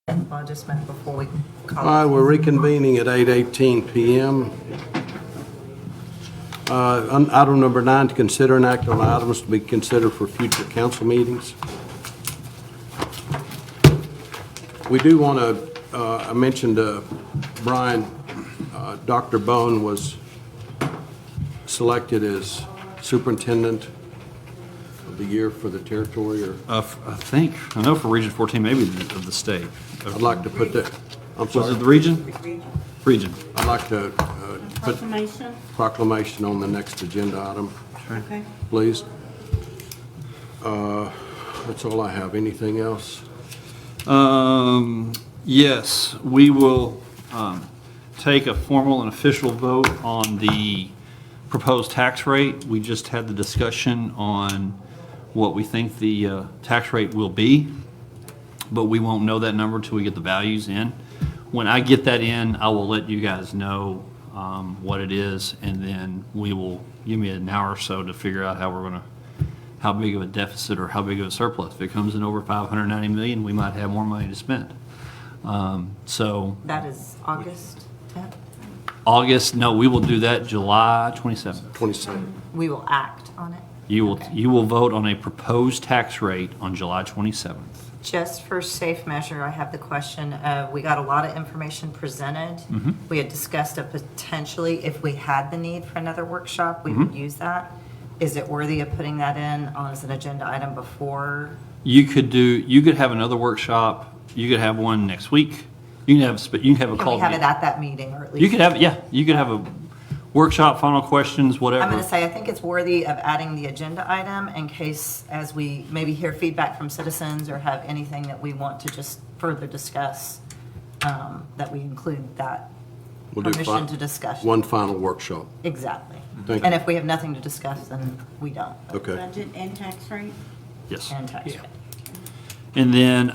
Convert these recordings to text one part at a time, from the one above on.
I just meant before we call. All right, we're reconvening at 8:18 PM. Item number 9, to consider and act on items to be considered for future council meetings. We do want to, I mentioned Brian, Dr. Bone was selected as superintendent of the year for the territory, or I know for Region 14, maybe of the state. I'd like to put that, I'm Was sorry, it the region? Region. I'd like to put Proclamation? proclamation on the next agenda item, Okay. please. That's all I have. Anything else? Yes, we will take a formal and official vote on the proposed tax rate. We just had the discussion on what we think the tax rate will be, but we won't know that number until we get the values in. When I get that in, I will let you guys know what it is, and then we will, give me an hour or so to figure out how we're going to, how big of a deficit or how big of a surplus. If it comes in over 590 million, we might have more money to spend. So That is August 10th. August, no, we will do that July 27th. 27. We will act on it. You will, Okay. you will vote on a proposed tax rate on July 27th. Just for safe measure, I have the question, we got a lot of information presented. We had discussed a potentially, if we had the need for another workshop, we would use that. Is it worthy of putting that in as an agenda item before? You could have another workshop, you could have one next week, you can have a Can call. we have it at that meeting, or at least? You could have, yeah, you could have a workshop, final questions, whatever. I'm going to say, I think it's worthy of adding the agenda item in case, as we maybe hear feedback from citizens or have anything that we want to just further discuss, that we include that We'll do permission to discuss. one final workshop. Exactly. Thank And you. if we have nothing to discuss, then we don't. Okay. Budget and tax rate? Yes. And tax rate. And then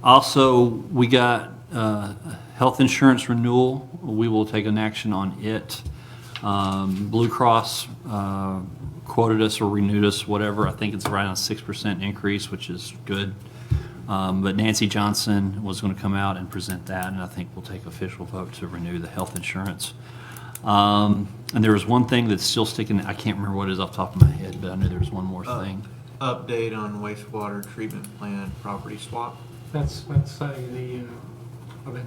also, we got health insurance renewal. We will take an action on it. Blue Cross quoted us or renewed us, whatever. I think it's around a 6% increase, which is good. But Nancy Johnson was going to come out and present that, and I think we'll take official vote to renew the health insurance. And there was one thing that's still sticking, I can't remember what it is off the top of my head, but I knew there was one more thing. Update on wastewater treatment plant property swap. That's I've been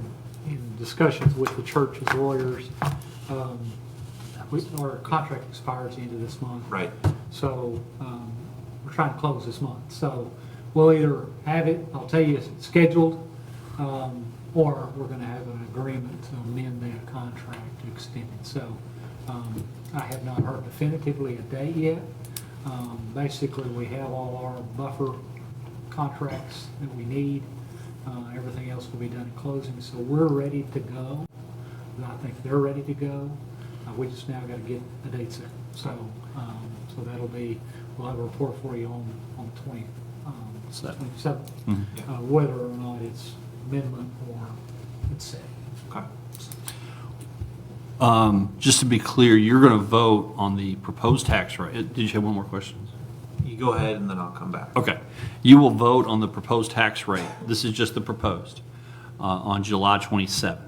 in discussions with the church's lawyers. Our contract expires the end of this month. Right. So we're trying to close this month. So we'll either have it, I'll tell you, it's scheduled, or we're going to have an agreement to amend that contract to extend it. So I have not heard definitively a date yet. Basically, we have all our buffer contracts that we need. Everything else will be done at closing. So we're ready to go. And I think they're ready to go. We just now got to get a date set. So that'll be, we'll have a report for you on the 27th, whether or not it's amendment or it's set. Okay. Just to be clear, you're going to vote on the proposed tax rate. Did you have one more question? You go ahead and then I'll come back. Okay. You will vote on the proposed tax rate. This is just the proposed, on July 27th.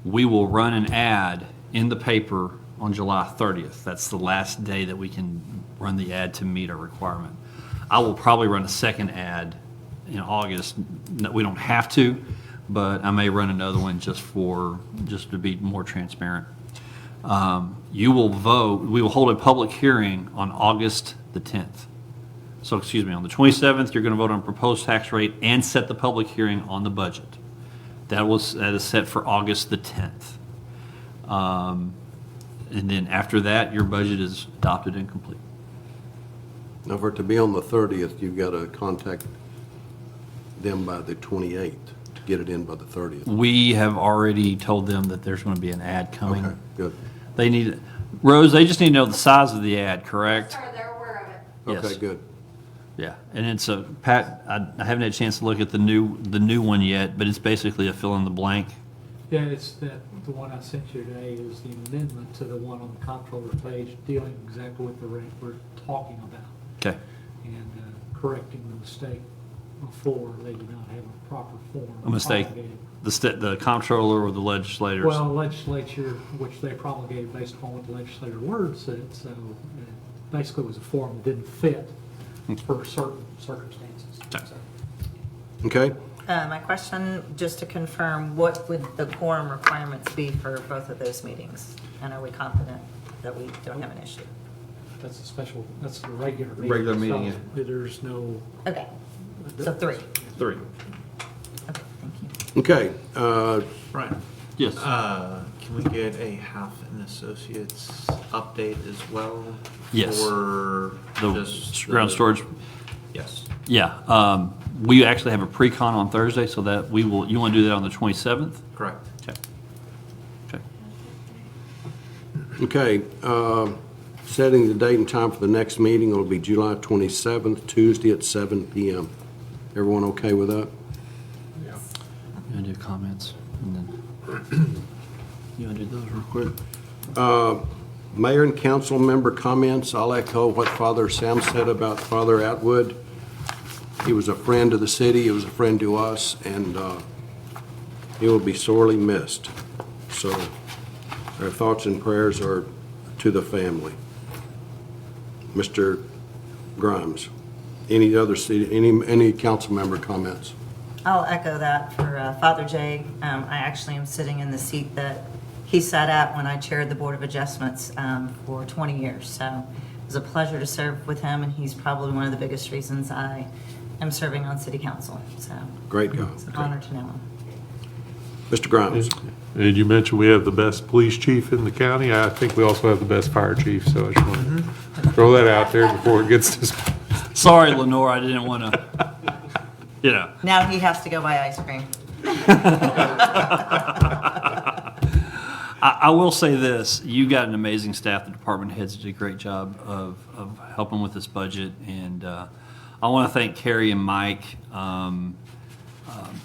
We will run an ad in the paper on July 30th. That's the last day that we can run the ad to meet our requirement. I will probably run a second ad in August. No, we don't have to, but I may run another one just to be more transparent. You will vote, we will hold a public hearing on August the 10th. So, excuse me, on the 27th, you're going to vote on proposed tax rate and set the public hearing on the budget. That is set for August the 10th. And then after that, your budget is adopted and complete. Now, for it to be on the 30th, you've got to contact them by the 28th to get it in by the 30th. We have already told them that there's going to be an ad coming. Okay, good. They need, Rose, they just need to know the size of the ad, correct? Sure, they're aware of it. Yes. Okay, good. Yeah, and it's a, Pat, I haven't had a chance to look at the new one yet, but it's basically a fill in the blank. Yeah, it's the one I sent you today is the amendment to the one on the comptroller page dealing exactly with the rate we're talking about Okay. and correcting the mistake before, they did not have a proper form. A mistake. promulgated. The comptroller or the legislators? Well, legislature, which they promulgated based upon what the legislator word said, so it basically was a form that didn't fit for certain circumstances. Okay. So, Okay? My question, just to confirm, what would the quorum requirements be for both of those meetings? And are we confident that we don't have an issue? That's a special, that's a regular meeting. Regular meeting, so There's no. Okay, so 3. 3. Okay, thank you. Okay, Brian, Yes. can we get a Half and Associates update as well? Yes. Or The just ground storage? Yes. Yeah. We actually have a pre-con on Thursday, so that we will, you want to do that on the 27th? Correct. Okay. Okay. okay. Setting the date and time for the next meeting will be July 27th, Tuesday at 7 PM. Everyone okay with that? You want to do comments? And then, you want to do those real quick? Mayor and council member comments. I'll echo what Father Sam said about Father Atwood. He was a friend to the city, he was a friend to us, and he will be sorely missed. So our thoughts and prayers are to the family. Mr. Grimes, any other city, any council member comments? I'll echo that for Father Jay. I actually am sitting in the seat that he sat at when I chaired the Board of Adjustments for 20 years. So it was a pleasure to serve with him, and he's probably one of the biggest reasons I am serving on city council. So Great guy. it's an honor to know him. Mr. Grimes? And you mentioned we have the best police chief in the county. I think we also have the best fire chief, so I just want to throw that out there before it gets to. Sorry, Lenore, I didn't want to, you know. Now he has to go buy ice cream. I will say this, you got an amazing staff, the department heads did a great job of helping with this budget, and I want to thank Carrie and Mike.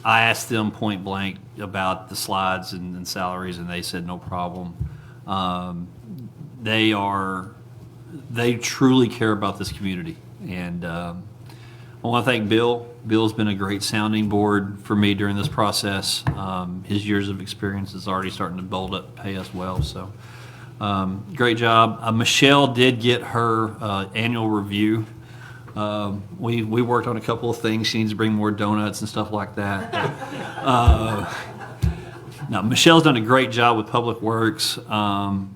I asked them point blank about the slides and salaries, and they said no problem. They truly care about this community, and I want to thank Bill. Bill's been a great sounding board for me during this process. His years of experience is already starting to build up pay us well. So, great job. Michelle did get her annual review. We worked on a couple of things. She needs to bring more donuts and stuff like that. Now, Michelle's done a great job with Public Works.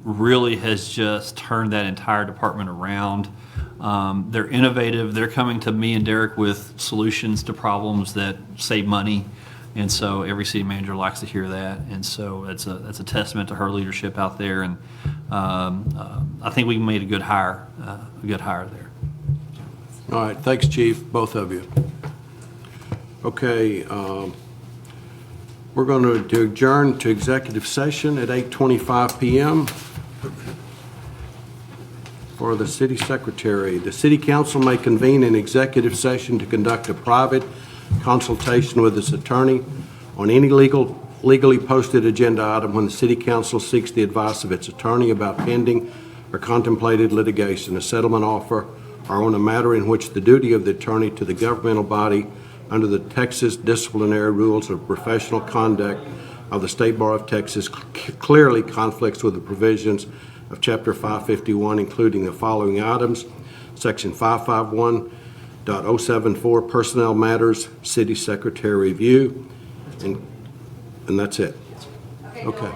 Really has just turned that entire department around. They're innovative. They're coming to me and Derek with solutions to problems that save money, and so every city manager likes to hear that. And so that's a testament to her leadership out there. And I think we made a good hire there. All right, thanks, Chief, both of you. Okay, we're going to adjourn to executive session at 8:25 PM. For the city secretary, the city council may convene an executive session to conduct a private consultation with its attorney on any legally posted agenda item when the city council seeks the advice of its attorney about pending or contemplated litigation, a settlement offer, or on a matter in which the duty of the attorney to the governmental body under the Texas disciplinary rules of professional conduct of the State Bar of Texas clearly conflicts with the provisions of Chapter 551, including the following items: Section 551.074, Personnel Matters, City Secretary Review, and that's it. Okay.